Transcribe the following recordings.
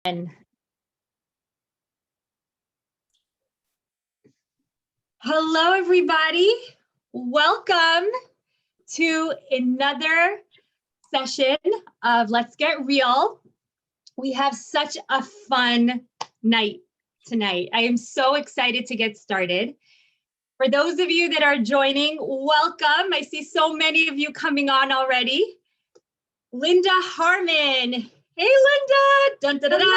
Hello, everybody. Welcome to another session of Let's Get Real. We have such a fun night tonight. I am so excited to get started. For those of you that are joining, welcome. I see so many of you coming on already. Linda Harmon. Hey, Linda. Dun, dun, dun, dun.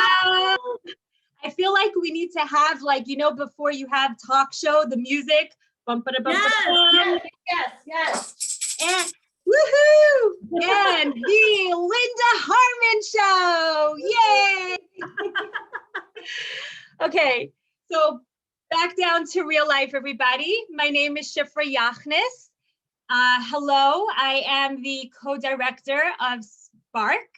I feel like we need to have, like, you know, before you have talk show, the music. Yes. And woohoo! And the Linda Harmon Show. Yay! Okay, so back down to real life, everybody. My name is Shifra Yachnis. Hello, I am the co-director of Spark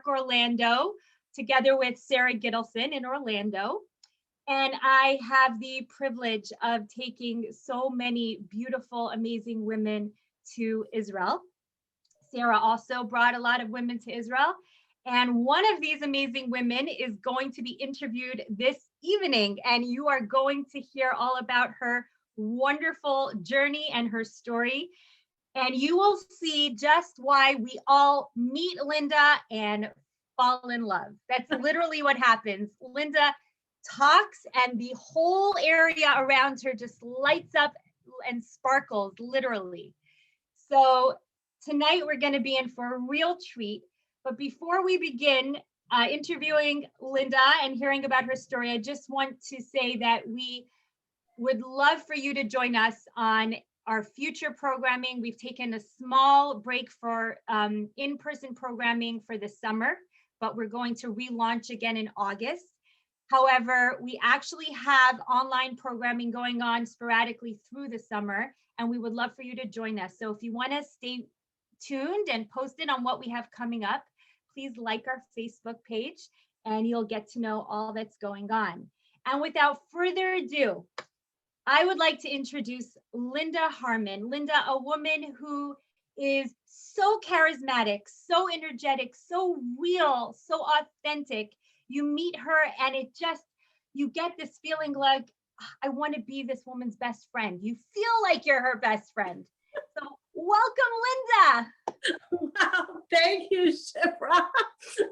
Orlando, together with Sarah Gittleson in Orlando. And I have the privilege of taking so many beautiful, amazing women to Israel. Sarah also brought a lot of women to Israel. And one of these amazing women is going to be interviewed this evening. And you are going to hear all about her wonderful journey and her story. And you will see just why we all meet Linda and fall in love. That's literally what happens. Linda talks and the whole area around her just lights up and sparkles, literally. So tonight we're going to be in for a real treat. But before we begin interviewing Linda and hearing about her story, I just want to say that we would love for you to join us on our future programming. We've taken a small break for in-person programming for the summer, but we're going to relaunch again in August. However, we actually have online programming going on sporadically through the summer, and we would love for you to join us. So if you want to stay tuned and posted on what we have coming up, please like our Facebook page and you'll get to know all that's going on. And without further ado, I would like to introduce Linda Harmon. Linda, a woman who is so charismatic, so energetic, so real, so authentic. You meet her and it just, you get this feeling like, I want to be this woman's best friend. You feel like you're her best friend. So welcome, Linda. Wow, thank you, Shifra.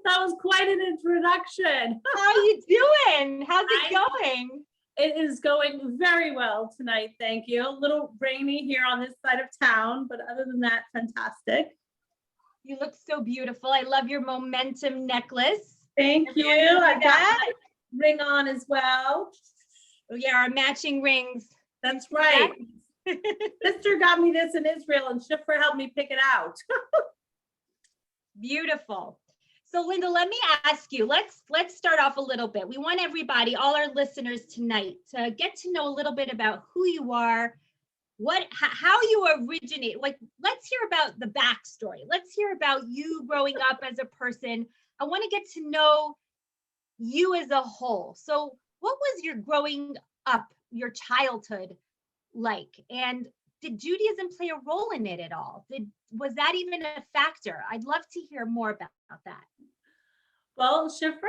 That was quite an introduction. How are you doing? How's it going? It is going very well tonight, thank you. A little rainy here on this side of town, but other than that, fantastic. You look so beautiful. I love your momentum necklace. Thank you. I got my ring on as well. Oh yeah, our matching rings. That's right. Sister got me this in Israel and Shifra helped me pick it out. Beautiful. So Linda, let me ask you, let's start off a little bit. We want everybody, all our listeners tonight, to get to know a little bit about who you are, how you originate. Like, let's hear about the backstory. Let's hear about you growing up as a person. I want to get to know you as a whole. So what was your growing up, your childhood like? And did Judaism play a role in it at all? Was that even a factor? I'd love to hear more about that. Well, Shifra,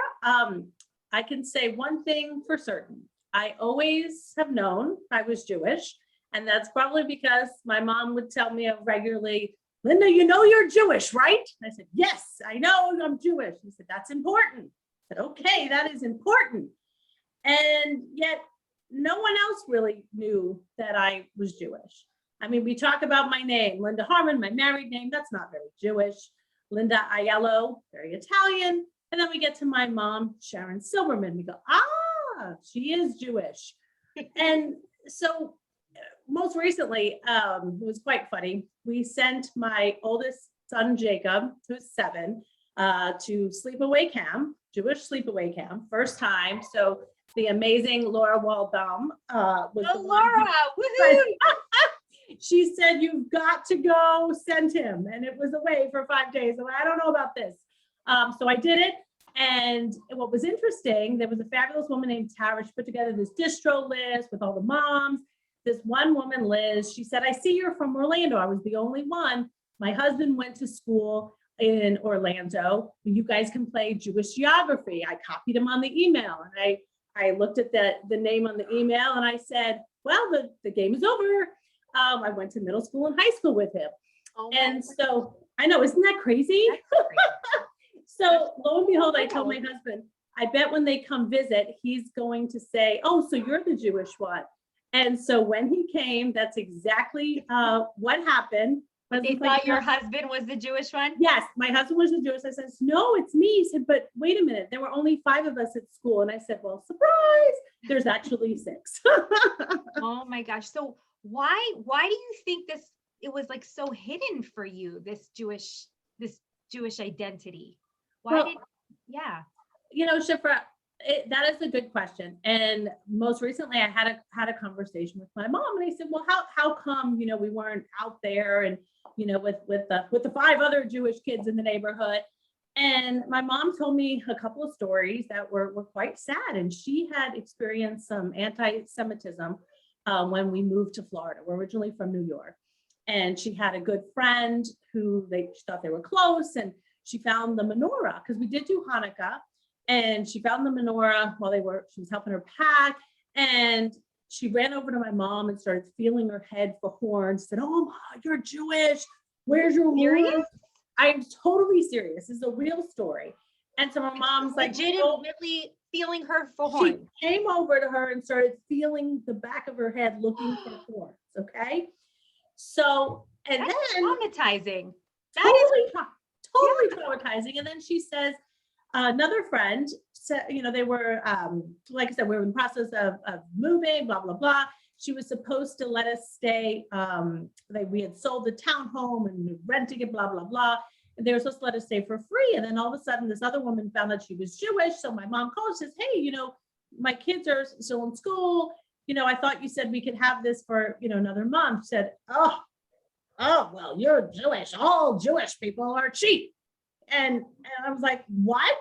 I can say one thing for certain. I always have known I was Jewish, and that's probably because my mom would tell me regularly, Linda, you know you're Jewish, right? And I said, yes, I know I'm Jewish. She said, that's important. I said, okay, that is important. And yet no one else really knew that I was Jewish. I mean, we talk about my name, Linda Harmon, my married name, that's not very Jewish. Linda Aiello, very Italian. And then we get to my mom, Sharon Silverman. We go, she is Jewish. And so most recently, it was quite funny. We sent my oldest son, Jacob, who's 7, to sleepaway camp, Jewish sleepaway camp, first time. So the amazing Laura Waldbaum was Laura, woohoo! She said, you've got to go send him. And it was away for 5 days. So I don't know about this. So I did it. And what was interesting, there was a fabulous woman named Tara. She put together this distro list with all the moms. This one woman, Liz, she said, I see you're from Orlando. I was the only one. My husband went to school. in Orlando. You guys can play Jewish geography. I copied him on the email, and I looked at the name on the email, and I said, well, the game is over. I went to middle school and high school with him. Oh, and so I know, isn't that crazy? So lo and behold, I told my husband, I bet when they come visit, he's going to say, oh, so you're the Jewish one. And so when he came, that's exactly what happened. They thought your husband was the Jewish one? Yes, my husband was the Jewish. I said, no, it's me. He said, but wait a minute, there were only 5 of us at school. And I said, well, surprise, there's actually 6. Oh my gosh. So why do you think it was like so hidden for you, this Jewish identity? Yeah. You know, Shifra, that is a good question. And most recently I had a conversation with my mom, and I said, well, how come, we weren't out there and, with the 5 other Jewish kids in the neighborhood. And my mom told me a couple of stories that were quite sad. And she had experienced some anti-Semitism when we moved to Florida. We're originally from New York. And she had a good friend who she thought they were close. And she found the menorah, because we did do Hanukkah. And she found the menorah while she was helping her pack. And she ran over to my mom and started feeling her head for horns, said, oh, you're Jewish. Where's your horn? I'm totally serious. This is a real story. And so my mom's like, legitimately feeling her for horns. She came over to her and started feeling the back of her head looking for horns. Okay. So, and that's then traumatizing. Totally traumatizing. And then she says, another friend said, they were, like I said, we were in the process of moving, blah, blah, blah. She was supposed to let us stay. We had sold the townhome and we were renting it, blah, blah, blah. And they were supposed to let us stay for free. And then all of a sudden, this other woman found out she was Jewish. So my mom called, says, hey, my kids are still in school. I thought you said we could have this for, another month. She said, oh, well, you're Jewish. All Jewish people are cheap. And I was like, what?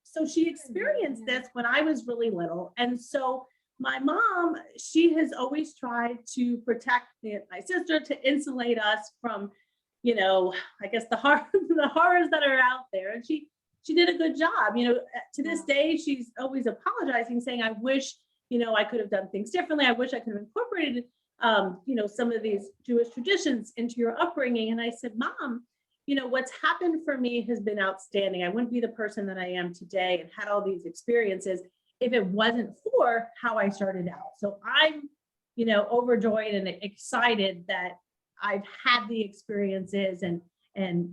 So she experienced this when I was really little. And so my mom, she has always tried to protect my sister, to insulate us from, I guess the horrors that are out there. And she did a good job. To this day, she's always apologizing, saying, I wish, I could have done things differently. I wish I could have incorporated, some of these Jewish traditions into your upbringing. And I said, Mom, what's happened for me has been outstanding. I wouldn't be the person that I am today and had all these experiences if it wasn't for how I started out. So I'm, overjoyed and excited that I've had the experiences and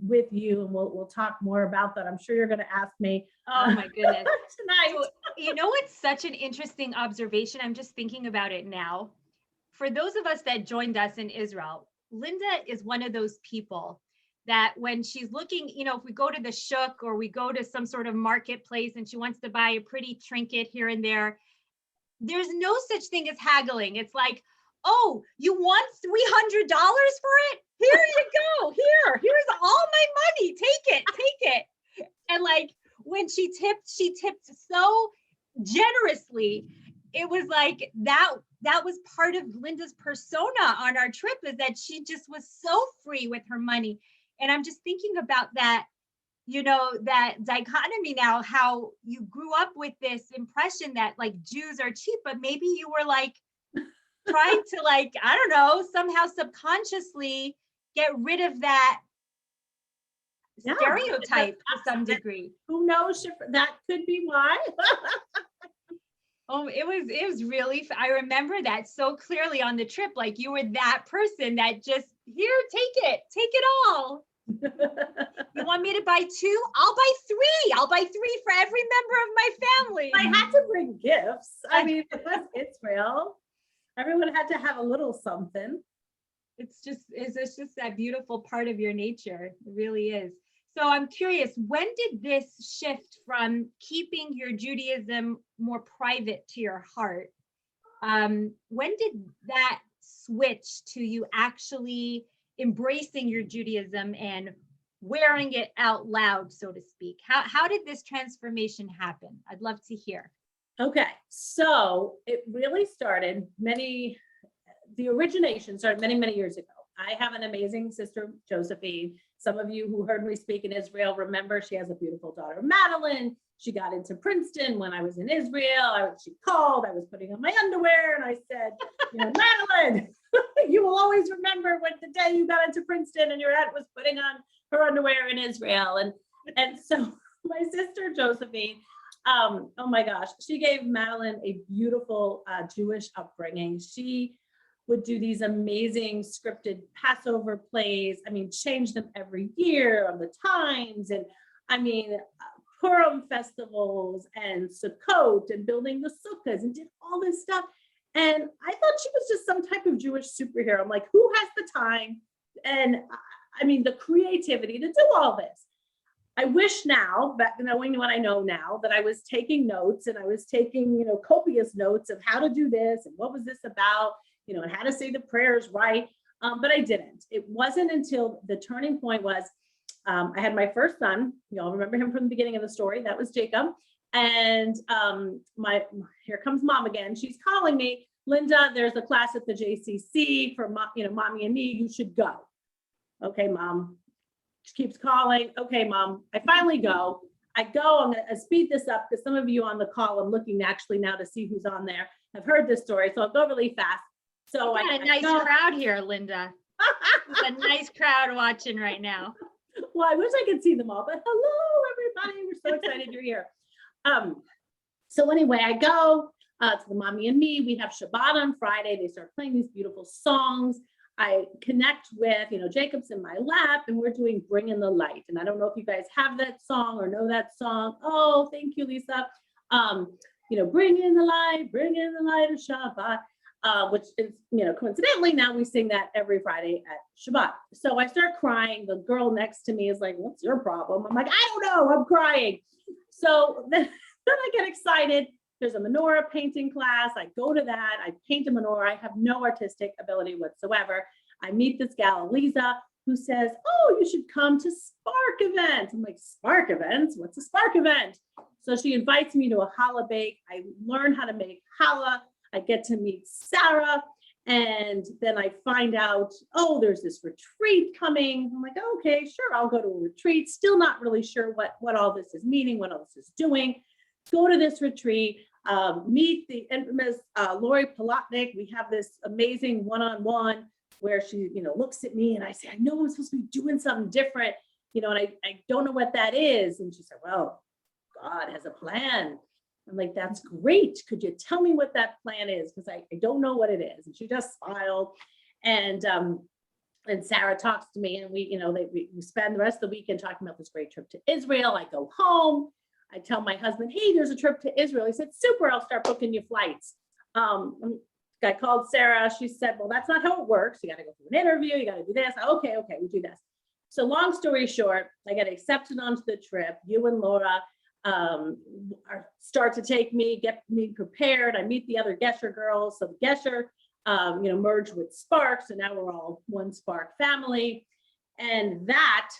with you, and we'll talk more about that. I'm sure you're going to ask me. Oh my goodness. Tonight. So, it's such an interesting observation. I'm just thinking about it now. For those of us that joined us in Israel, Linda is one of those people that when she's looking, if we go to the shuk or we go to some sort of marketplace and she wants to buy a pretty trinket here and there, there's no such thing as haggling. It's like, oh, you want $300 for it? Here you go. Here's all my money. Take it. And like when she tipped so generously. It was like that was part of Linda's persona on our trip, is that she just was so free with her money. And I'm just thinking about that, that dichotomy now, how you grew up with this impression that like Jews are cheap, but maybe you were like trying to like, I don't know, somehow subconsciously get rid of that stereotype to some degree. Who knows? That could be why. Oh, it was really, I remember that so clearly on the trip. Like you were that person that just, here, take it all. You want me to buy 2? I'll buy 3. I'll buy 3 for every member of my family. I had to bring gifts. I mean, it was Israel. Everyone had to have a little something. It's just that beautiful part of your nature. It really is. So I'm curious, when did this shift from keeping your Judaism more private to your heart? When did that switch to you actually embracing your Judaism and wearing it out loud, so to speak? How did this transformation happen? I'd love to hear. Okay, so it really started the origination started many, many years ago. I have an amazing sister, Josephine. Some of you who heard me speak in Israel remember she has a beautiful daughter, Madeline. She got into Princeton when I was in Israel. She called, I was putting on my underwear, and I said, Madeline, you will always remember when the day you got into Princeton and your aunt was putting on her underwear in Israel. And so my sister, Josephine, oh my gosh, she gave Madeline a beautiful Jewish upbringing. She would do these amazing scripted Passover plays. I mean, change them every year on the times. And I mean, Purim festivals and Sukkot and building the sukkahs and did all this stuff. And I thought she was just some type of Jewish superhero. I'm like, who has the time? And I mean, the creativity to do all this. I wish now, back knowing what I know now, that I was taking notes and I was taking, copious notes of how to do this and what was this about, and how to say the prayers right. But I didn't. It wasn't until the turning point was, I had my first son. You all remember him from the beginning of the story. That was Jacob. And here comes mom again. She's calling me, Linda, there's a class at the JCC for, mommy and me, you should go. Okay, mom. She keeps calling. Okay, mom, I finally go. I go, I'm gonna speed this up because some of you on the call, I'm looking actually now to see who's on there, have heard this story. So I'll go really fast. So we got a nice crowd here, Linda. There's a nice crowd watching right now. Well, I wish I could see them all, but hello, everybody. We're so excited you're here. So anyway, I go to the mommy and me. We have Shabbat on Friday. They start playing these beautiful songs. I connect with, Jacob's in my lap, and we're doing Bring in the Light. And I don't know if you guys have that song or know that song. Oh, thank you, Lisa. Bring in the light of Shabbat, which is, coincidentally, now we sing that every Friday at Shabbat. So I start crying. The girl next to me is like, what's your problem? I'm like, I don't know, I'm crying. So then I get excited. There's a menorah painting class. I go to that. I paint a menorah. I have no artistic ability whatsoever. I meet this gal, Lisa, who says, oh, you should come to Spark event. I'm like, Spark events? What's a Spark event? So she invites me to a challah bake. I learn how to make challah. I get to meet Sarah. And then I find out, oh, there's this retreat coming. I'm like, okay, sure, I'll go to a retreat. Still not really sure what all this is meaning, what all this is doing. Go to this retreat, meet the infamous Lori Palatnik. We have this amazing one-on-one where she, looks at me and I say, I know I'm supposed to be doing something different, and I don't know what that is. And she said, well, God has a plan. I'm like, that's great. Could you tell me what that plan is? Because I don't know what it is. And she just smiled. And Sarah talks to me, and we spend the rest of the weekend talking about this great trip to Israel. I go home. I tell my husband, hey, there's a trip to Israel. He said, super, I'll start booking you flights. I called Sarah. She said, well, that's not how it works. You got to go through an interview. You got to do this. Okay, we do this. So long story short, I get accepted onto the trip. You and Laura start to take me, get me prepared. I meet the other Gesher girls. So Gesher, merged with Spark. So now we're all one Spark family. And that,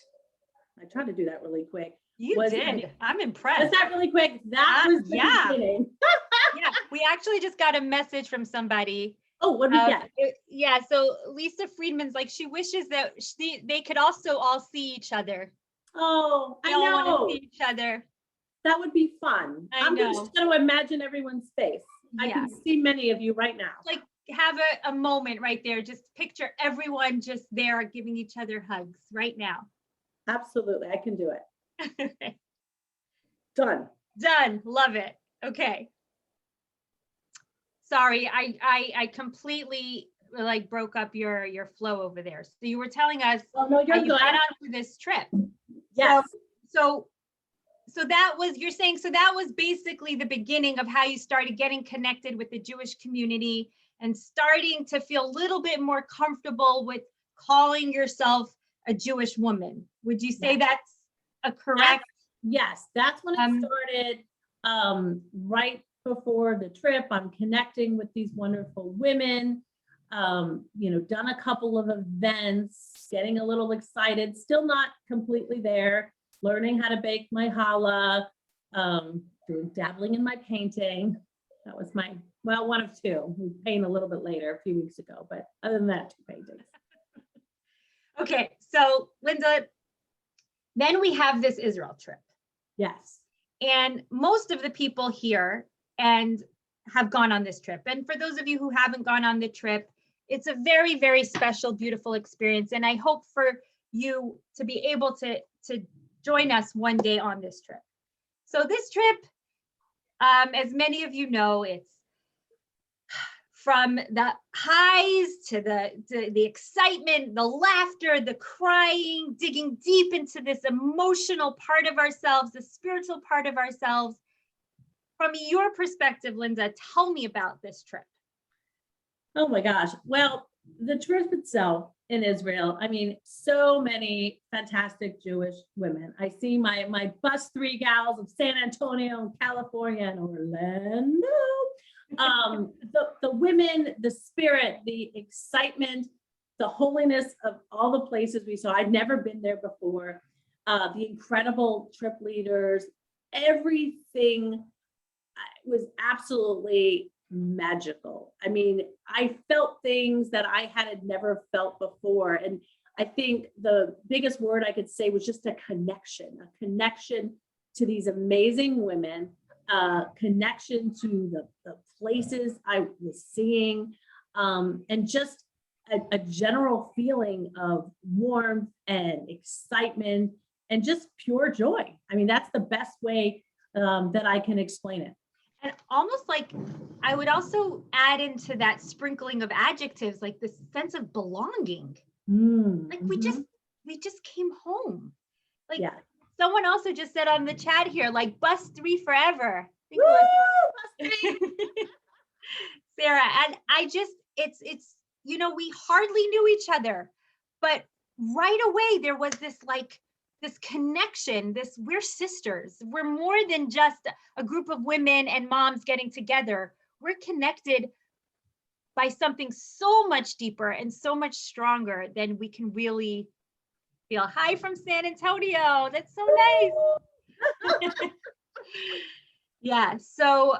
I tried to do that really quick. You did. I'm impressed. Was that really quick? That was the beginning. Yeah, we actually just got a message from somebody. Oh, what did we get? So Lisa Friedman's like, she wishes that they could also all see each other. Oh, I know. They all want to see each other. That would be fun. I'm just going to imagine everyone's face. Yeah. I can see many of you right now. Like have a moment right there. Just picture everyone just there giving each other hugs right now. Absolutely. I can do it. Done. Love it. Okay. Sorry, I completely broke up your flow over there. So you were telling us no, you're you got onto this trip. Yes. So that was, you're saying, so that was basically the beginning of how you started getting connected with the Jewish community and starting to feel a little bit more comfortable with calling yourself a Jewish woman. Would you say that's a correct? Yes, that's when it started. Right before the trip, I'm connecting with these wonderful women, done a couple of events, getting a little excited, still not completely there, learning how to bake my challah, dabbling in my painting. That was one of two. We paint a little bit later, a few weeks ago, but other than that, 2 paintings. Okay, so Linda, then we have this Israel trip. Yes. And most of the people here and have gone on this trip. And for those of you who haven't gone on the trip, it's a very, very special, beautiful experience. And I hope for you to be able to join us one day on this trip. So this trip, as many of you know, it's from the highs to the excitement, the laughter, the crying, digging deep into this emotional part of ourselves, the spiritual part of ourselves. From your perspective, Linda, tell me about this trip. Oh my gosh. Well, the trip itself in Israel, I mean, so many fantastic Jewish women. I see my bus three gals of San Antonio, California, and Orlando. The women, the spirit, the excitement, the holiness of all the places we saw. I'd never been there before. The incredible trip leaders, everything was absolutely magical. I mean, I felt things that I had never felt before. And I think the biggest word I could say was just a connection to these amazing women, connection to the places I was seeing, and just a general feeling of warmth and excitement and just pure joy. I mean, that's the best way that I can explain it. And almost like I would also add into that sprinkling of adjectives, like this sense of belonging. Like we just came home. Like someone also just said on the chat here, like bus 3 forever. Woo, bus 3. Sarah, and I just, it's, you know, we hardly knew each other, but right away there was this like, this connection, we're sisters. We're more than just a group of women and moms getting together. We're connected by something so much deeper and so much stronger than we can really feel. Hi from San Antonio. That's so nice. Yeah. So,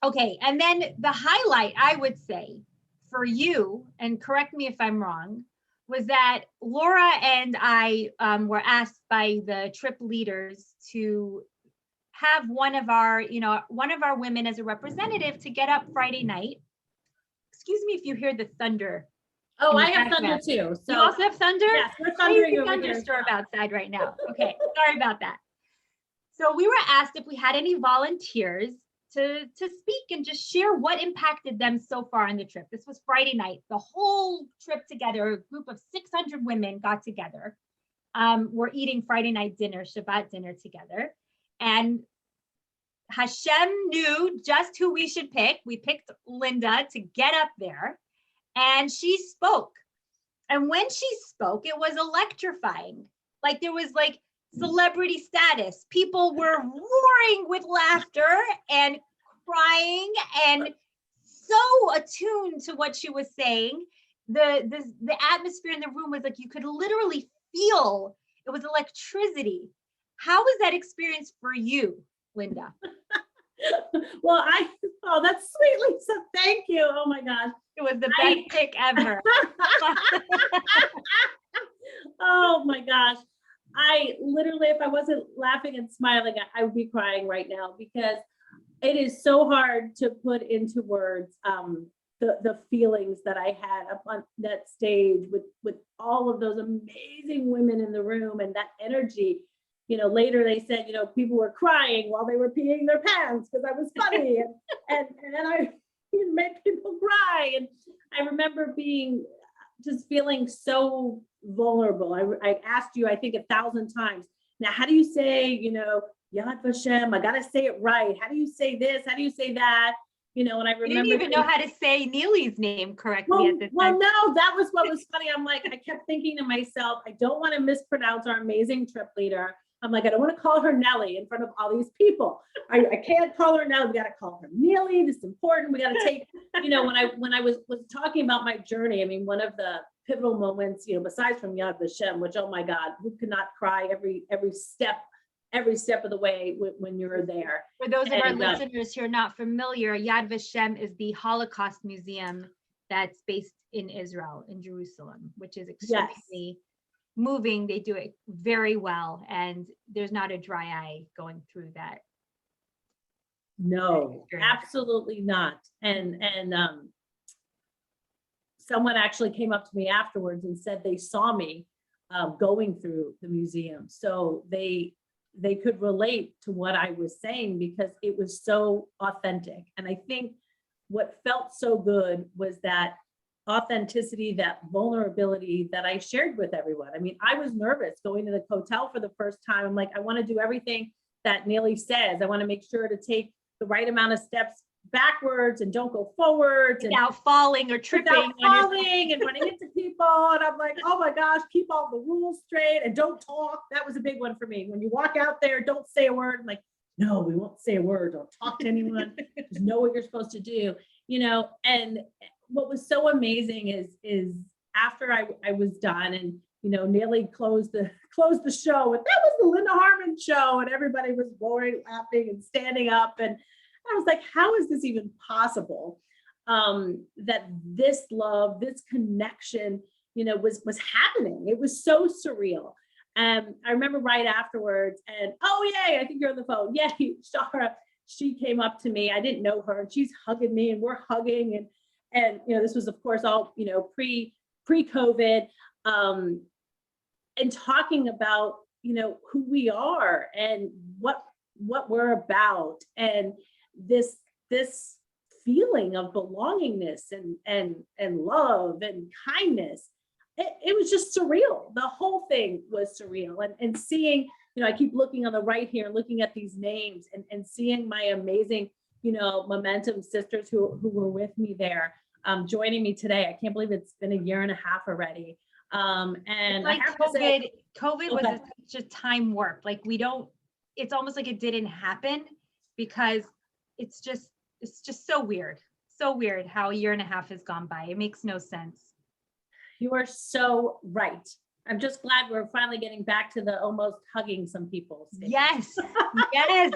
okay. And then the highlight, I would say, for you, and correct me if I'm wrong, was that Laura and I were asked by the trip leaders to have one of our women as a representative to get up Friday night. Excuse me if you hear the thunder. Oh, I have thunder too. So you also have thunder? Yes, we're thundering over here. Thunderstorm outside right now. Okay, sorry about that. So we were asked if we had any volunteers to speak and just share what impacted them so far on the trip. This was Friday night. The whole trip together, a group of 600 women got together. We're eating Friday night dinner, Shabbat dinner together. And Hashem knew just who we should pick. We picked Linda to get up there, and she spoke. And when she spoke, it was electrifying. Like there was like celebrity status. People were roaring with laughter and crying and so attuned to what she was saying. The atmosphere in the room was like you could literally feel it was electricity. How was that experience for you, Linda? Well, that's sweet, Lisa. Thank you. Oh my gosh. It was the best pick ever. Oh my gosh. I literally, if I wasn't laughing and smiling, I would be crying right now because it is so hard to put into words the feelings that I had up on that stage with all of those amazing women in the room and that energy. You know, later they said, you know, people were crying while they were peeing their pants because I was funny and I made people cry. And I remember just feeling so vulnerable. I asked you, I think 1,000 times, now, how do you say, you know, Yad Vashem? I got to say it right. How do you say this? How do you say that? You know, and I remember. You didn't even know how to say Neely's name correctly at this time. Well, no, that was what was funny. I'm like, I kept thinking to myself, I don't want to mispronounce our amazing trip leader. I'm like, I don't want to call her Nelly in front of all these people. I can't call her Nelly. We got to call her Neely. This is important. We got to take, you know, when I was talking about my journey, I mean, one of the pivotal moments, you know, besides from Yad Vashem, which, oh my God, who could not cry every step of the way when you're there. For those of our listeners who are not familiar, Yad Vashem is the Holocaust Museum that's based in Israel, in Jerusalem, which is Yes. extremely moving. They do it very well, and there's not a dry eye going through that. No, experience. absolutely not. And someone actually came up to me afterwards and said they saw me going through the museum. So they could relate to what I was saying because it was so authentic. And I think what felt so good was that authenticity, that vulnerability that I shared with everyone. I mean, I was nervous going to the hotel for the first time. I'm like, I want to do everything that Neely says. I want to make sure to take the right amount of steps backwards and don't go forwards without falling or tripping, and running into people. And I'm like, oh my gosh, keep all the rules straight and don't talk. That was a big one for me. When you walk out there, don't say a word. I'm like, no, we won't say a word. Don't talk to anyone. Just know what you're supposed to do, you know. And what was so amazing is after I was done and, you know, Neely closed the show, and that was the Linda Harmon show, and everybody was roaring, laughing, and standing up. And I was like, how is this even possible? That this love, this connection, you know, was happening. It was so surreal. And I remember right afterwards, and oh yay, I think you're on the phone. Yay, Shara, she came up to me. I didn't know her, and she's hugging me, and we're hugging, and you know, this was of course all, you know, pre-COVID, and talking about, you know, who we are and what we're about, and this feeling of belongingness and love and kindness. It was just surreal. The whole thing was surreal. And seeing, you know, I keep looking on the right here, looking at these names and seeing my amazing, you know, Momentum sisters who were with me there, joining me today. I can't believe it's been a year and a half already. And like I have to say, COVID was such a time warp. Like it's almost like it didn't happen because it's just so weird. So weird how a year and a half has gone by. It makes no sense. You are so right. I'm just glad we're finally getting back to the almost hugging some people stage. Yes, yes.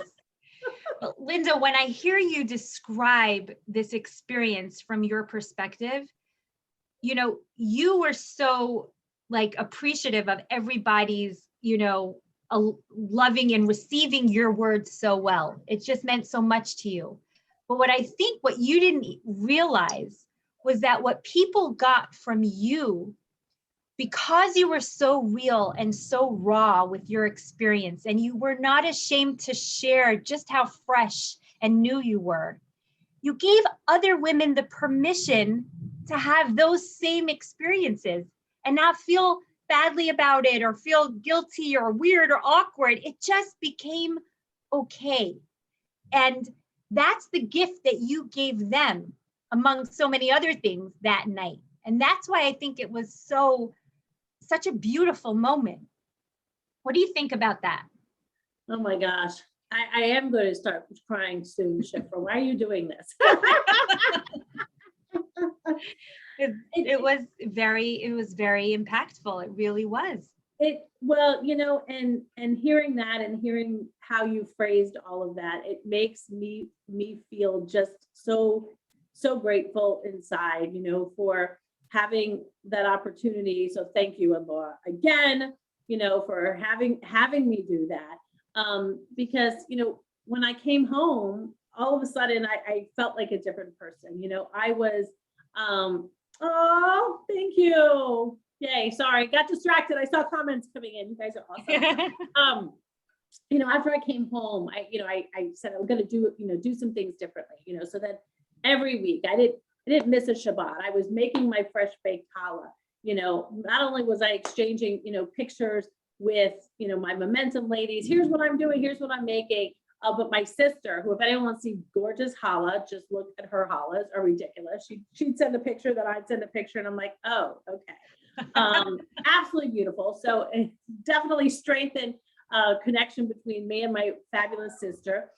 But Linda, when I hear you describe this experience from your perspective, you know, you were so like appreciative of everybody's, you know, loving and receiving your words so well. It just meant so much to you. But what I think what you didn't realize was that what people got from you, because you were so real and so raw with your experience, and you were not ashamed to share just how fresh and new you were, you gave other women the permission to have those same experiences and not feel badly about it or feel guilty or weird or awkward. It just became okay. And that's the gift that you gave them among so many other things that night. And that's why I think it was such a beautiful moment. What do you think about that? Oh my gosh. I am going to start crying soon, Shifra. Why are you doing this? It was very impactful. It really was. Well, you know, and hearing that and hearing how you phrased all of that, it makes me feel just so grateful inside, you know, for having that opportunity. So thank you, and Laura, again, you know, for having me do that. Because, you know, when I came home, all of a sudden I felt like a different person. You know, I was, oh, thank you. Yay, sorry, got distracted. I saw comments coming in. You guys are awesome. You know, after I came home, I said I'm gonna do some things differently, you know, so that every week I didn't miss a Shabbat. I was making my fresh baked challah. You know, not only was I exchanging, you know, pictures with, you know, my Momentum ladies, here's what I'm doing, here's what I'm making. But my sister, who, if anyone wants to see gorgeous challah, just look at her challahs, are ridiculous. She'd send a picture, that I'd send a picture, and I'm like, oh, okay. Absolutely beautiful. So it definitely strengthened connection between me and my fabulous sister.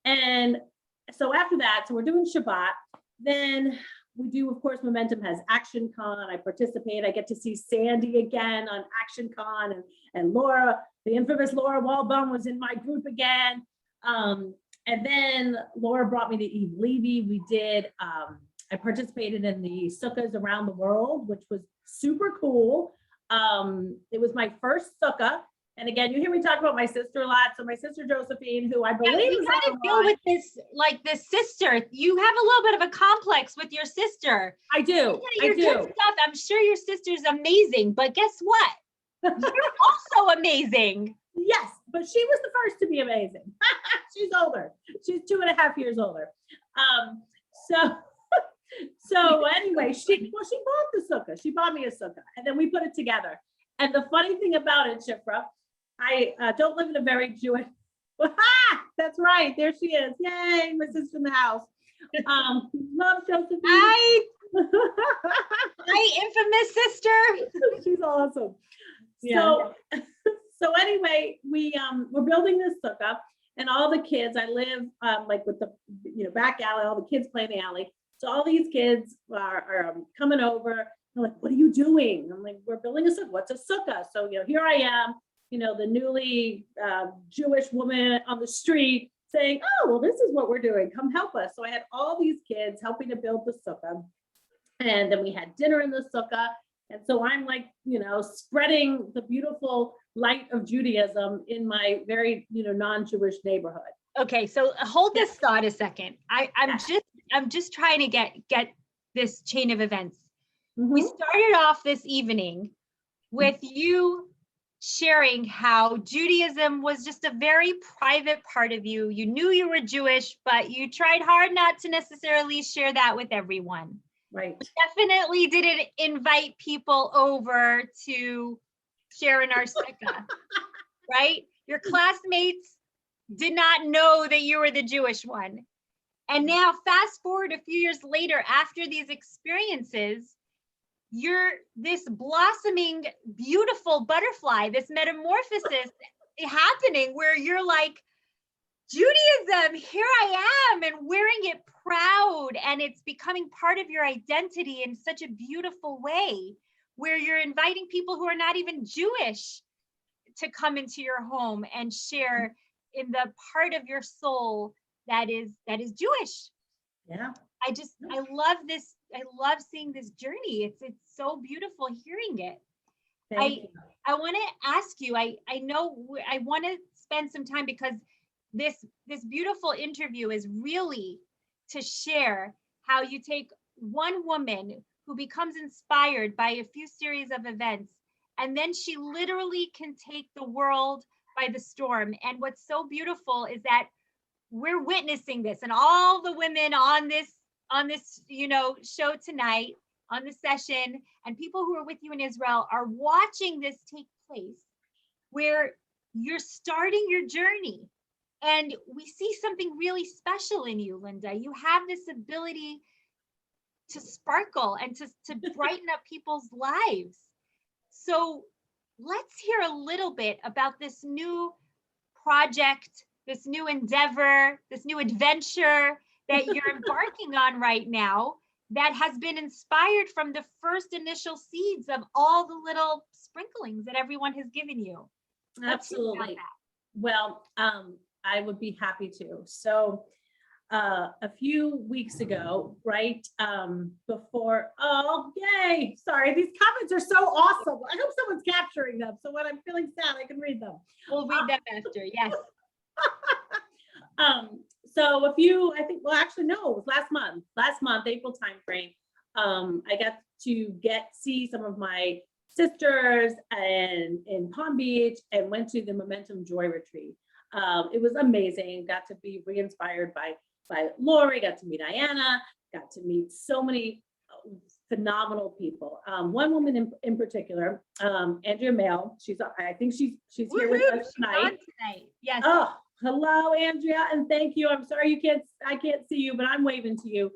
And so after that, so we're doing Shabbat. Then we do, of course, Momentum has Action Con. I participate. I get to see Sandy again on Action Con, and Laura, the infamous Laura Walbaum, was in my group again. And then Laura brought me to Eve Levy. We did I participated in the sukkahs around the world, which was super cool. It was my first sukkah. And again, you hear me talk about my sister a lot. So my sister Josephine, who I believe you is got to deal with this, like this sister. You have a little bit of a complex with your sister. I do. You're doing stuff. I'm sure your sister's amazing, but guess what? You're also amazing. Yes, but she was the first to be amazing. She's older. She's 2.5 years older. So anyway, she bought the sukkah. She bought me a sukkah, and then we put it together. And the funny thing about it, Shifra, I don't live in a very Jewish. That's right. There she is. Yay, my sister in the house. Love Josephine. Hi, infamous sister. She's awesome. Yeah. So anyway, we're building this sukkah, and all the kids. I live like with the back alley. All the kids play in the alley. So all these kids are coming over. They're like, "What are you doing?" I'm like, "We're building a sukkah." What's a sukkah? So here I am, the newly Jewish woman on the street saying, "Oh, well, this is what we're doing. Come help us." So I had all these kids helping to build the sukkah, and then we had dinner in the sukkah. And so I'm like, spreading the beautiful light of Judaism in my very, non-Jewish neighborhood. Okay, so hold this thought a second. I'm just trying to get this chain of events. Mm-hmm. We started off this evening with you sharing how Judaism was just a very private part of you. You knew you were Jewish, but you tried hard not to necessarily share that with everyone. Right. Definitely didn't invite people over to share in our sukkah, right? Your classmates did not know that you were the Jewish one. And now fast forward a few years later, after these experiences, you're this blossoming, beautiful butterfly, this metamorphosis happening where you're like, Judaism, here I am, and wearing it proud, and it's becoming part of your identity in such a beautiful way, where you're inviting people who are not even Jewish to come into your home and share in the part of your soul that is Jewish. Yeah. I love this. I love seeing this journey. It's so beautiful hearing it. I want to ask you, I know I want to spend some time because this beautiful interview is really to share how you take one woman who becomes inspired by a few series of events, and then she literally can take the world by the storm. And what's so beautiful is that we're witnessing this, and all the women on this show tonight, on the session, and people who are with you in Israel are watching this take place, where you're starting your journey. And we see something really special in you, Linda. You have this ability to sparkle and to brighten up people's lives. So let's hear a little bit about this new project, this new endeavor, this new adventure that you're embarking on right now, that has been inspired from the first initial seeds of all the little sprinklings that everyone has given you. Absolutely. Well, I would be happy to. So a few weeks ago, right before, yay, sorry, these comments are so awesome. I hope someone's capturing them. So when I'm feeling sad, I can read them. We'll read them after, yes. So it was last month, April timeframe. I got to see some of my sisters and in Palm Beach, and went to the Momentum Joy Retreat. It was amazing. Got to be re-inspired by Lori, got to meet Diana, got to meet so many phenomenal people. One woman in particular, Andrea Mail. I think she's here with us tonight. Yes. Oh, hello, Andrea, and thank you. I'm sorry I can't see you, but I'm waving to you.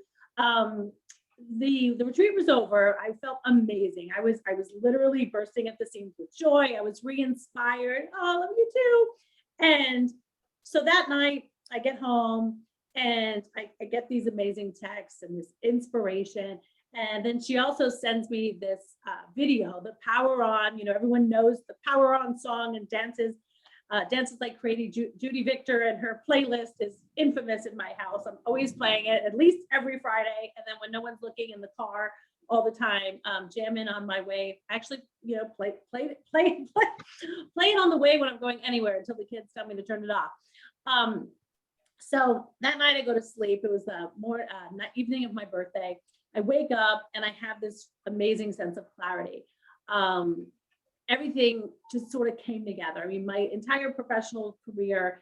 The retreat was over. I felt amazing. I was literally bursting at the seams with joy. I was re-inspired. Oh, I love you too. And so that night I get home and I get these amazing texts and this inspiration. And then she also sends me this video, the Power On, everyone knows the Power On song and dances. Dances Like Crazy. Judy Victor and her playlist is infamous in my house. I'm always playing it at least every Friday. And then when no one's looking, in the car all the time, jam in on my way. Actually, play it on the way when I'm going anywhere until the kids tell me to turn it off. So that night I go to sleep. It was the evening of my birthday. I wake up and I have this amazing sense of clarity. Everything just sort of came together. I mean, my entire professional career,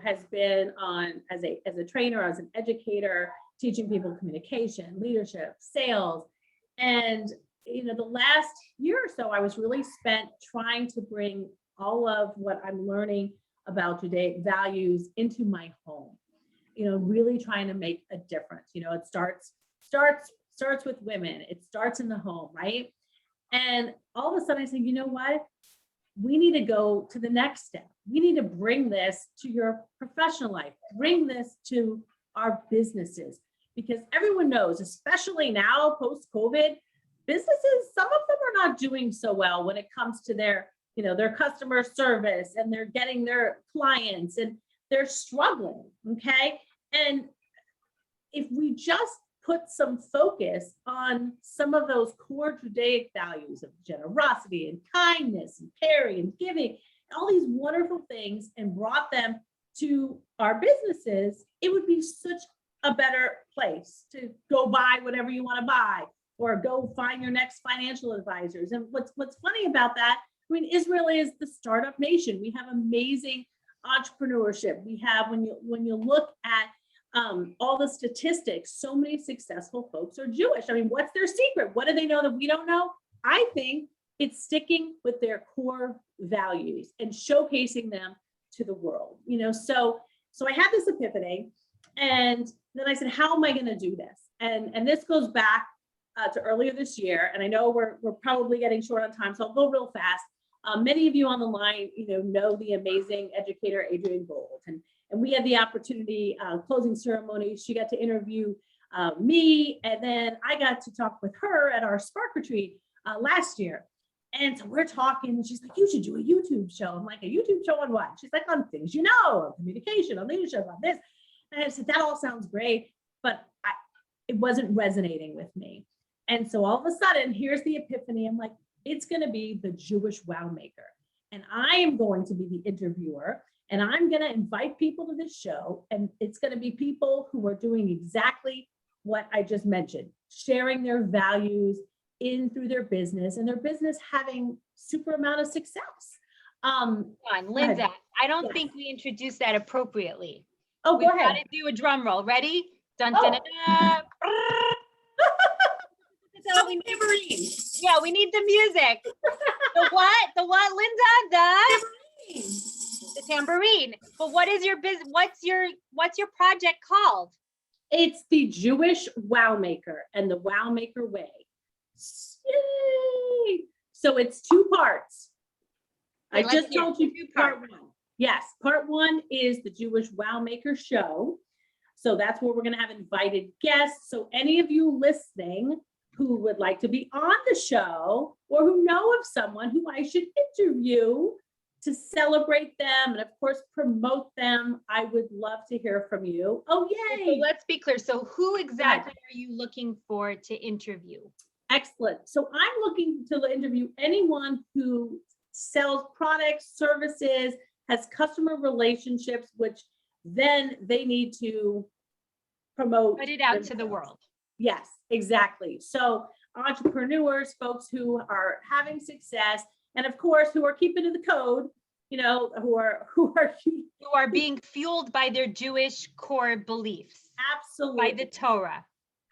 has been on as a trainer, as an educator, teaching people communication, leadership, sales. And, the last year or so, I was really spent trying to bring all of what I'm learning about Judaic values into my home, really trying to make a difference. It starts with women. It starts in the home, right? And all of a sudden I said, you know what? We need to go to the next step. We need to bring this to your professional life, bring this to our businesses, because everyone knows, especially now post-COVID, businesses, some of them are not doing so well when it comes to their customer service, and they're getting their clients, and they're struggling. Okay. And if we just put some focus on some of those core Judaic values of generosity and kindness and caring and giving, all these wonderful things, and brought them to our businesses, it would be such a better place to go buy whatever you want to buy, or go find your next financial advisors. And what's funny about that, I mean, Israel is the startup nation. We have amazing entrepreneurship. We have, when you look at all the statistics, so many successful folks are Jewish. I mean, what's their secret? What do they know that we don't know? I think it's sticking with their core values and showcasing them to the world. So I had this epiphany, and then I said, how am I going to do this? And this goes back to earlier this year. And I know we're probably getting short on time, so I'll go real fast. Many of you on the line, know the amazing educator, Adrienne Gold. And we had the opportunity, closing ceremony, she got to interview me, and then I got to talk with her at our Spark retreat last year. And so we're talking, and she's like, you should do a YouTube show. I'm like, a YouTube show on what? She's like, on things on communication, on leadership, on this. And I said, that all sounds great, but it wasn't resonating with me. And so all of a sudden, here's the epiphany. I'm like, it's going to be the Jewish Wow Maker. And I am going to be the interviewer, and I'm going to invite people to this show. And it's going to be people who are doing exactly what I just mentioned, sharing their values through their business, and their business having super amount of success. Linda, I don't think we introduced that appropriately. Oh, go ahead. Got to do a drum roll. Ready? Dun, dun, dun, dun. Yeah, we need the music. The what? The what, Linda? The tambourine. But what is your business? What's your project called? It's the Jewish Wow Maker and the Wow Maker Way. Yay! So it's two parts. I just told you part one. Yes, part one is the Jewish Wow Maker show. So that's where we're going to have invited guests. So any of you listening who would like to be on the show, or who know of someone who I should interview to celebrate them and of course promote them, I would love to hear from you. Oh, yay. So let's be clear. So who exactly are you looking for to interview? Excellent. So I'm looking to interview anyone who sells products, services, has customer relationships, which then they need to promote. Put it out to the world. Yes, exactly. So entrepreneurs, folks who are having success, and of course, who are keeping to the code, who are being fueled by their Jewish core beliefs. Absolutely. By the Torah.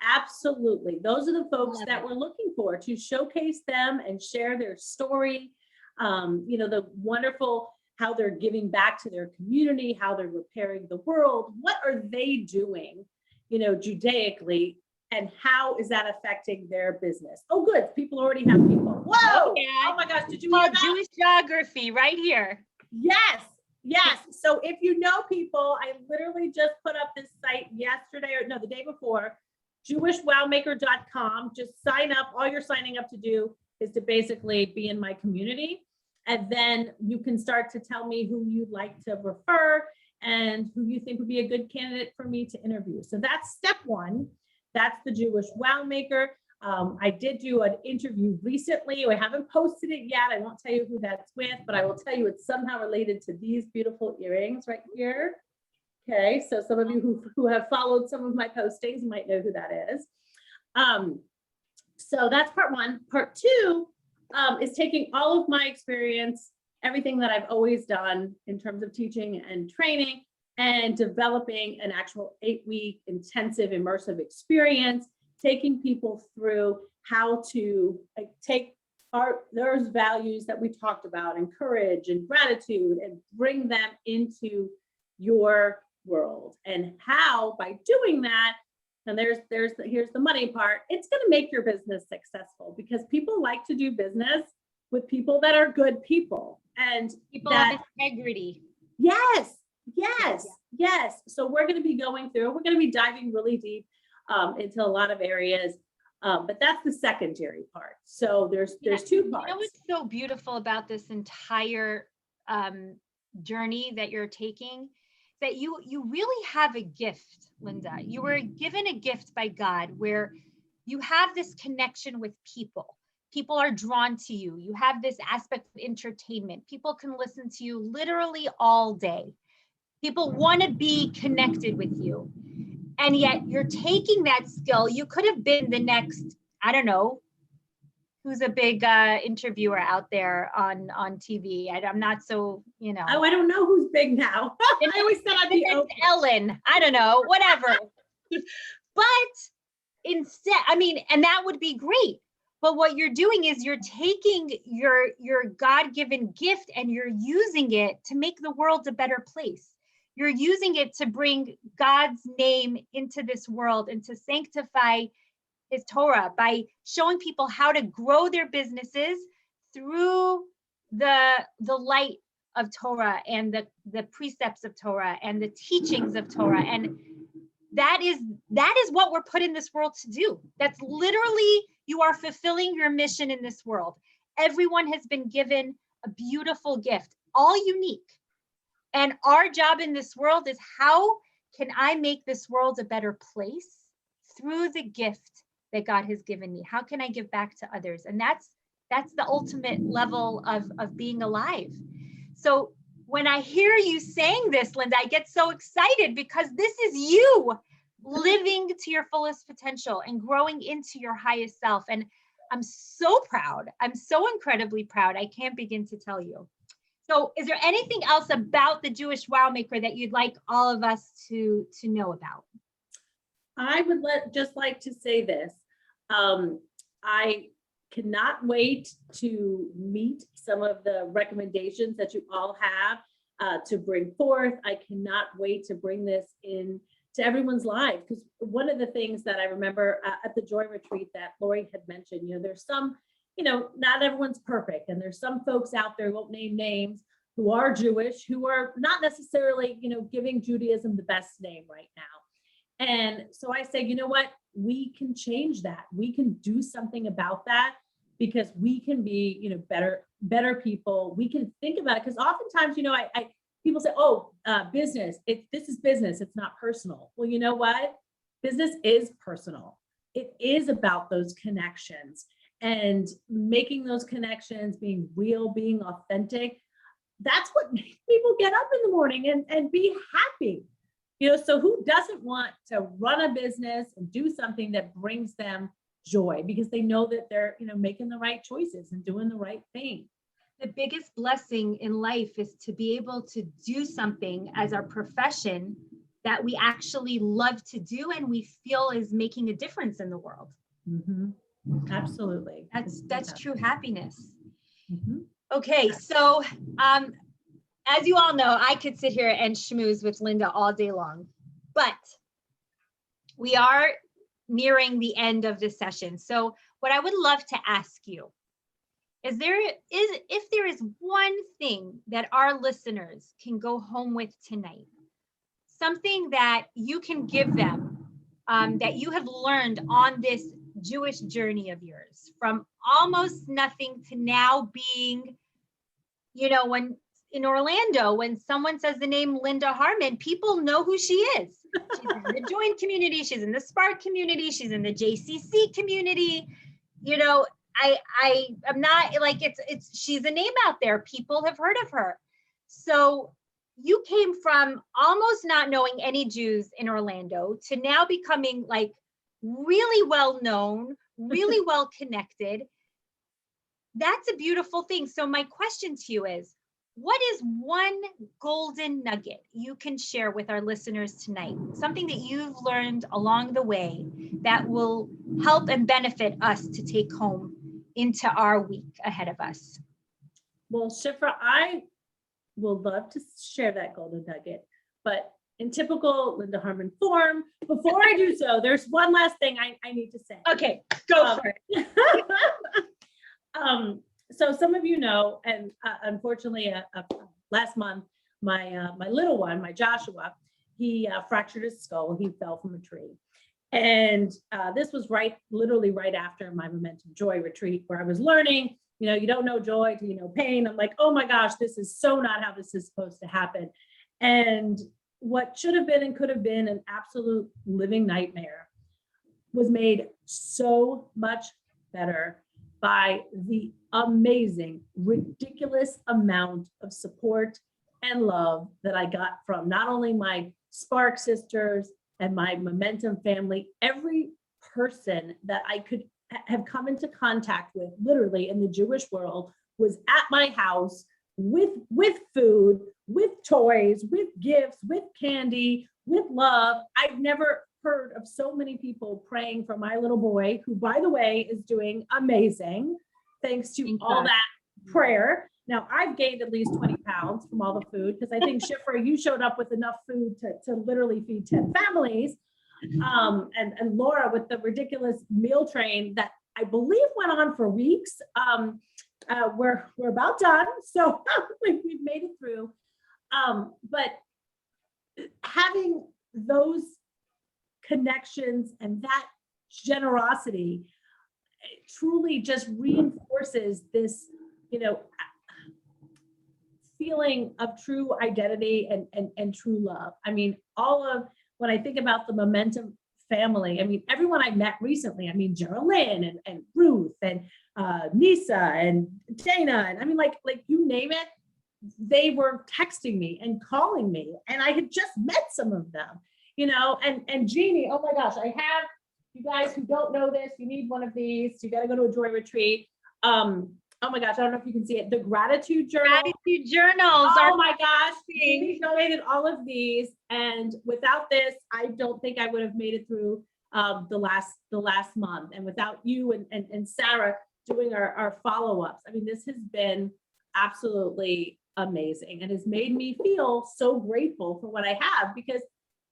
Absolutely. Those are the folks that we're looking for, to showcase them and share their story. The wonderful, how they're giving back to their community, how they're repairing the world. What are they doing, Judaically, and how is that affecting their business? Oh, good. People already have people. Whoa. Yeah. Oh my gosh. Did you hear that? Jewish geography right here. Yes. Yes. So if you know people, I literally just put up this site the day before, jewishwowmaker.com. Just sign up. All you're signing up to do is to basically be in my community. And then you can start to tell me who you'd like to refer and who you think would be a good candidate for me to interview. So that's step one. That's the Jewish Wow Maker. I did do an interview recently. I haven't posted it yet. I won't tell you who that's with, but I will tell you it's somehow related to these beautiful earrings right here. Okay, so some of you who have followed some of my postings might know who that is. So that's part one. Part two is taking all of my experience, everything that I've always done in terms of teaching and training, and developing an actual 8-week intensive immersive experience, taking people through how to take those values that we talked about, and courage and gratitude, and bring them into your world, and how by doing that, and here's the money part, it's going to make your business successful, because people like to do business with people that are good people, and people have integrity. Yes. So we're going to be going through, we're going to be diving really deep into a lot of areas, but that's the secondary part. So there's two parts. You know what's so beautiful about this entire journey that you're taking? That you really have a gift, Linda. You were given a gift by God where you have this connection with people. People are drawn to you. You have this aspect of entertainment. People can listen to you literally all day. People want to be connected with you. And yet you're taking that skill. You could have been the next, I don't know, who's a big interviewer out there on TV. I'm not so, you know. Oh, I don't know who's big now. I always said I'd be Ellen. I don't know, whatever. But instead, I mean, and that would be great. But what you're doing is you're taking your God-given gift and you're using it to make the world a better place. You're using it to bring God's name into this world and to sanctify his Torah by showing people how to grow their businesses through the light of Torah and the precepts of Torah and the teachings of Torah. And that is what we're put in this world to do. That's literally, you are fulfilling your mission in this world. Everyone has been given a beautiful gift, all unique. And our job in this world is, how can I make this world a better place through the gift that God has given me? How can I give back to others? And that's the ultimate level of being alive. So when I hear you saying this, Linda, I get so excited, because this is you living to your fullest potential and growing into your highest self. And I'm so proud. I'm so incredibly proud. I can't begin to tell you. So is there anything else about the Jewish Wow Maker that you'd like all of us to know about? I would just like to say this. I cannot wait to meet some of the recommendations that you all have to bring forth. I cannot wait to bring this in to everyone's life, because one of the things that I remember at the Joy Retreat that Lori had mentioned, there's some, not everyone's perfect, and there's some folks out there, won't name names, who are Jewish, who are not necessarily, giving Judaism the best name right now. And so I say, you know what, we can change that. We can do something about that, because we can be, better people. We can think about it, because oftentimes, people say, business, this is business, it's not personal. Well, you know what? Business is personal. It is about those connections, and making those connections, being real, being authentic. That's what makes people get up in the morning and be happy. So who doesn't want to run a business and do something that brings them joy, because they know that they're, making the right choices and doing the right thing. The biggest blessing in life is to be able to do something as our profession that we actually love to do and we feel is making a difference in the world. Mm-hmm. Absolutely. That's true happiness. Mm-hmm. Okay, so as you all know, I could sit here and schmooze with Linda all day long, but we are nearing the end of this session. So what I would love to ask you is, if there is one thing that our listeners can go home with tonight, something that you can give them, that you have learned on this Jewish journey of yours, from almost nothing to now being You know, when in Orlando, when someone says the name Linda Harmon, people know who she is. She's in the Join community, she's in the Spark community, she's in the JCC community. You know, I'm not like she's a name out there. People have heard of her. So you came from almost not knowing any Jews in Orlando to now becoming like really well known, really well connected. That's a beautiful thing. So my question to you is, what is one golden nugget you can share with our listeners tonight? Something that you've learned along the way that will help and benefit us to take home into our week ahead of us. Well, Shifra, I will love to share that golden nugget, but in typical Linda Harmon form, before I do so, there's one last thing I need to say. Okay, go for it. So some of you know, and unfortunately, last month, my little one, my Joshua, he fractured his skull. He fell from a tree. And this was literally right after my Momentum Joy retreat, where I was learning, you know, you don't know joy till you know pain. I'm like, oh my gosh, this is so not how this is supposed to happen. And what should have been and could have been an absolute living nightmare was made so much better by the amazing, ridiculous amount of support and love that I got from not only my Spark sisters and my Momentum family, every person that I could have come into contact with, literally in the Jewish world, was at my house with food, with toys, with gifts, with candy, with love. I've never heard of so many people praying for my little boy, who, by the way, is doing amazing, thanks to all that prayer. Now, I've gained at least 20 pounds from all the food, because I think, Shifra, you showed up with enough food to literally feed 10 families. And Laura with the ridiculous meal train that I believe went on for weeks. We're about done, so we've made it through. But having those connections and that generosity truly just reinforces this, you know, feeling of true identity and true love. I mean, when I think about the Momentum family, I mean, everyone I met recently, I mean, Geraldine and Ruth and Nisa and Dana, and I mean, like you name it, they were texting me and calling me, and I had just met some of them, you know, and Jeannie, oh my gosh, I have, you guys who don't know this, you need one of these, you got to go to a joy retreat. Oh my gosh, I don't know if you can see it. The gratitude journal. Gratitude journals. Oh my gosh, Jeannie donated all of these, and without this, I don't think I would have made it through the last month. And without you and Sarah doing our follow-ups, I mean, this has been absolutely amazing and has made me feel so grateful for what I have, because,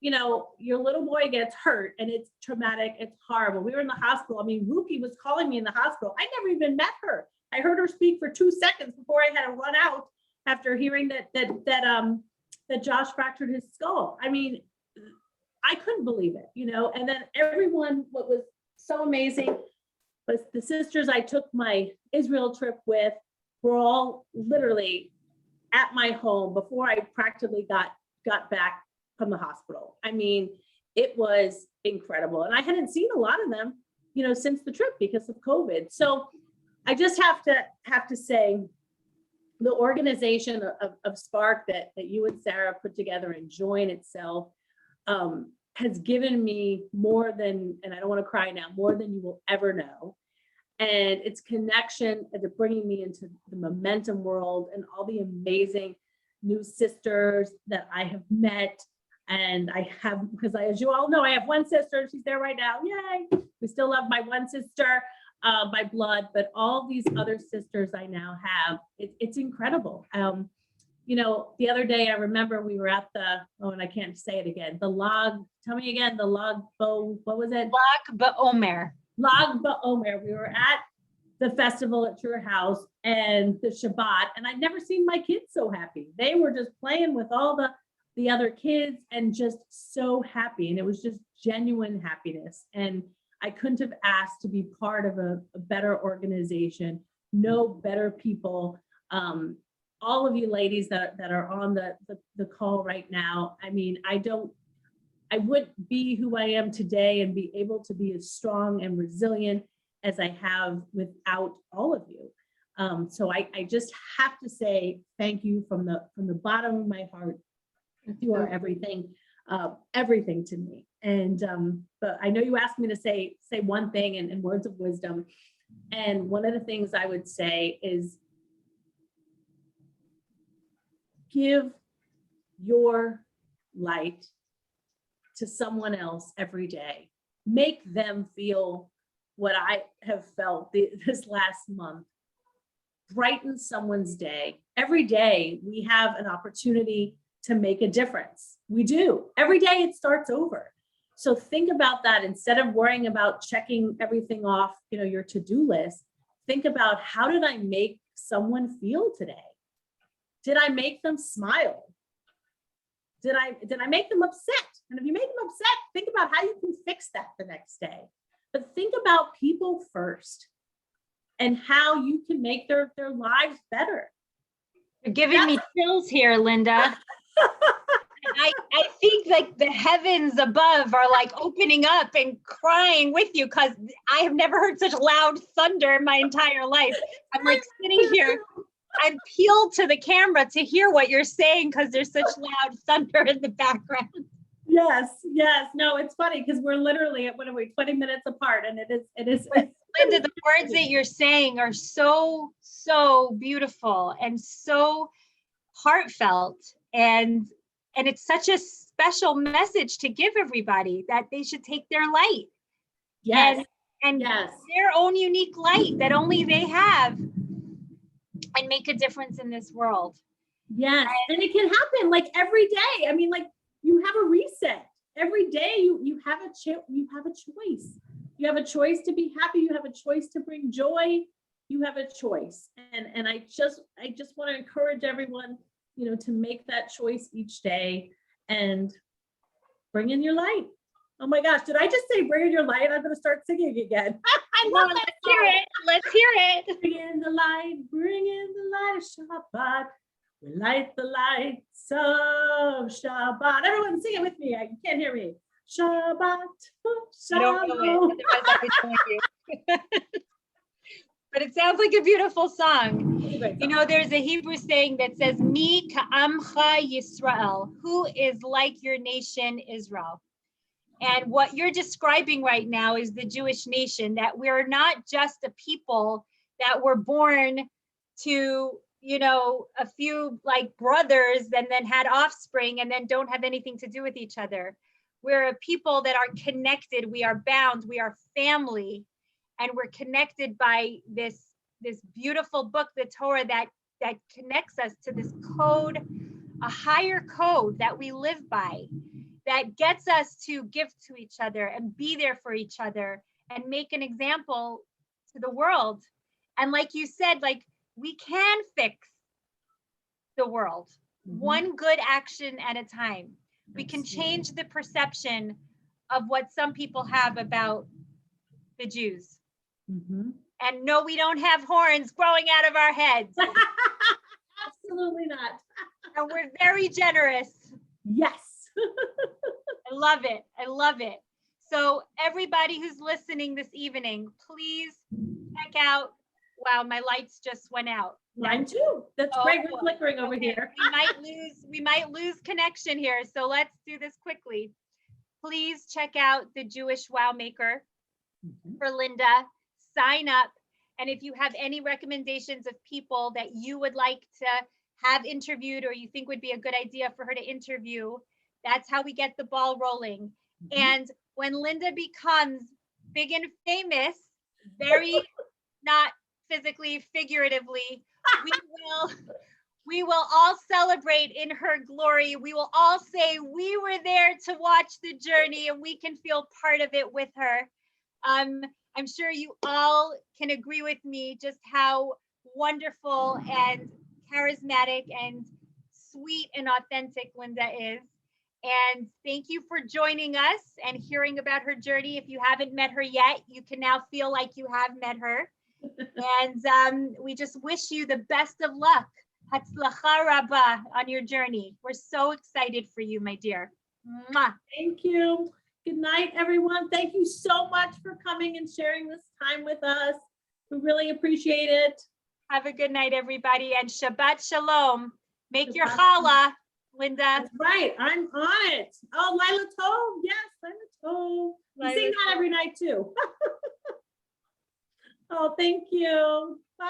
you know, your little boy gets hurt and it's traumatic, it's horrible. We were in the hospital. I mean, Ruki was calling me in the hospital. I never even met her. I heard her speak for 2 seconds before I had to run out after hearing that Josh fractured his skull. I mean, I couldn't believe it, you know. And then everyone, what was so amazing was the sisters I took my Israel trip with were all literally at my home before I practically got back from the hospital. I mean, it was incredible. And I hadn't seen a lot of them, you know, since the trip because of COVID. So I just have to say, the organization of Spark that you and Sarah put together and Join itself has given me more than, and I don't want to cry now, more than you will ever know. And its connection and bringing me into the Momentum world and all the amazing new sisters that I have met. And I have, because as you all know, I have one sister, she's there right now. Yay! We still love my one sister by blood, but all these other sisters I now have, it's incredible. You know, the other day I remember we were at and I can't say it again, what was it? Lag BaOmer. Lag BaOmer. We were at the festival at your house and the Shabbat, and I'd never seen my kids so happy. They were just playing with all the other kids and just so happy. And it was just genuine happiness. And I couldn't have asked to be part of a better organization, know better people all of you ladies that are on the call right now. I mean, I wouldn't be who I am today and be able to be as strong and resilient as I have without all of you. So I just have to say thank you from the bottom of my heart. You are everything to me. And but I know you asked me to say one thing in words of wisdom. And one of the things I would say is give your light to someone else every day. Make them feel what I have felt this last month. Brighten someone's day. Every day we have an opportunity to make a difference. We do. Every day it starts over. So think about that. Instead of worrying about checking everything off, your to-do list, think about, how did I make someone feel today? Did I make them smile? Did I make them upset? And if you make them upset, think about how you can fix that the next day. But think about people first and how you can make their lives better. You're giving me chills here, Linda. I think like the heavens above are like opening up and crying with you, because I have never heard such loud thunder in my entire life. I'm like sitting here, I'm peeled to the camera to hear what you're saying, because there's such loud thunder in the background. Yes. No, it's funny because we're literally at, 20 minutes apart, and it is. Linda, the words that you're saying are so beautiful and so heartfelt, and it's such a special message to give everybody, that they should take their light. Yes. And yes. their own unique light that only they have, and make a difference in this world. Yes. And it can happen like every day. I mean, like, you have a reset every day. You have a choice. You have a choice to be happy. You have a choice to bring joy. You have a choice. And I just want to encourage everyone, to make that choice each day and bring in your light. Oh my gosh, did I just say bring in your light? I'm going to start singing again. I love that. Let's hear it. Bring in the light of Shabbat. We light the lights of Shabbat. Everyone sing it with me. You can't hear me. Shabbat. I don't know it. Otherwise I would join you. But it sounds like a beautiful song. There's a Hebrew saying that says, Mi ka'amcha Yisrael, who is like your nation Israel. And what you're describing right now is the Jewish nation, that we're not just a people that were born to, a few like brothers and then had offspring and then don't have anything to do with each other. We're a people that are connected. We are bound. We are family. And we're connected by this beautiful book, the Torah, that connects us to this code, a higher code that we live by, that gets us to give to each other and be there for each other and make an example to the world. And like you said, like, we can fix the world, one good action at a time. We can change the perception of what some people have about the Jews. And no, we don't have horns growing out of our heads. Absolutely not. And we're very generous. Yes. I love it. So everybody who's listening this evening, please check out. Wow, my lights just went out. Mine too. That's great. We're flickering over here. We might lose connection here. So let's do this quickly. Please check out the Jewish Wow Maker for Linda. Sign up. And if you have any recommendations of people that you would like to have interviewed, or you think would be a good idea for her to interview, that's how we get the ball rolling. And when Linda becomes big and famous, very not physically, figuratively, we will all celebrate in her glory. We will all say we were there to watch the journey, and we can feel part of it with her. I'm sure you all can agree with me just how wonderful and charismatic and sweet and authentic Linda is. And thank you for joining us and hearing about her journey. If you haven't met her yet, you can now feel like you have met her. And we just wish you the best of luck. Hatzlacha rabba on your journey. We're so excited for you, my dear. Mwah. Thank you. Good night, everyone. Thank you so much for coming and sharing this time with us. We really appreciate it. Have a good night, everybody, and Shabbat Shalom. Make your Shabbat challah, Linda. That's right. I'm on it. Oh, Lila Tov. Yes, Lila Tov. We sing that every night too. Oh, thank you. Bye.